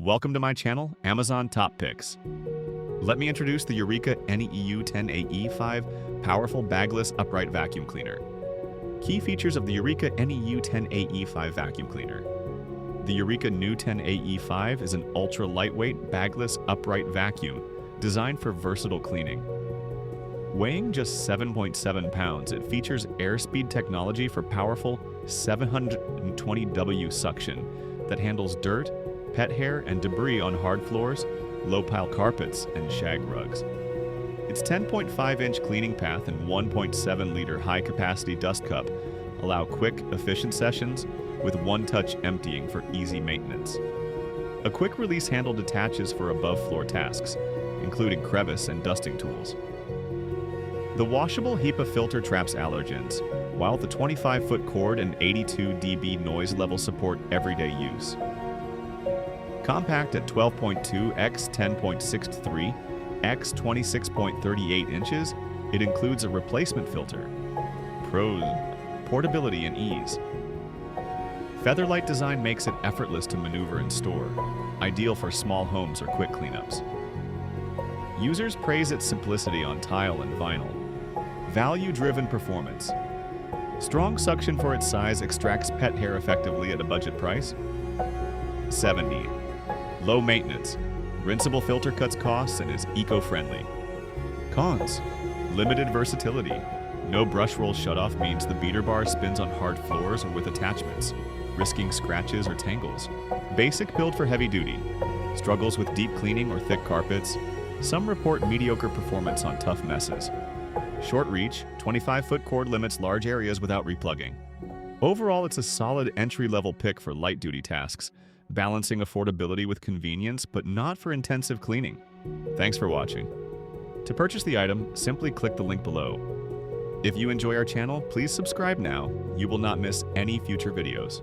Welcome to my channel, Amazon Top Picks. Let me introduce the Eureka NEU10AE5 Powerful Bagless Upright Vacuum Cleaner. Key features of the Eureka NEU10AE5 Vacuum Cleaner. The Eureka NEU10AE5 is an ultra-lightweight, bagless, upright vacuum designed for versatile cleaning. Weighing just 7.7 pounds, it features AirSpeed technology for powerful 720W suction that handles dirt, pet hair, and debris on hard floors, low-pile carpets, and shag rugs. Its 10.5-inch cleaning path and 1.7-liter high-capacity dust cup allow quick, efficient sessions with one-touch emptying for easy maintenance. A quick-release handle detaches for above-floor tasks, including crevice and dusting tools. The washable HEPA filter traps allergens, while the 25-foot cord and 82 dB noise level support everyday use. Compact at 12.2 x 10.63 x 26.38 inches, it includes a replacement filter. Pros: portability and ease. Featherlight design makes it effortless to maneuver and store, ideal for small homes or quick cleanups. Users praise its simplicity on tile and vinyl. Value-driven performance. Strong suction for its size extracts pet hair effectively at a budget price. 70. Low maintenance. Rinsable filter cuts costs and is eco-friendly. Cons: limited versatility. No brush roll shutoff means the beater bar spins on hard floors or with attachments, risking scratches or tangles. Basic build for heavy duty. Struggles with deep cleaning or thick carpets. Some report mediocre performance on tough messes. Short reach, 25-foot cord limits large areas without replugging. Overall, it's a solid entry-level pick for light-duty tasks, balancing affordability with convenience, but not for intensive cleaning. Thanks for watching. To purchase the item, simply click the link below. If you enjoy our channel, please subscribe now. You will not miss any future videos.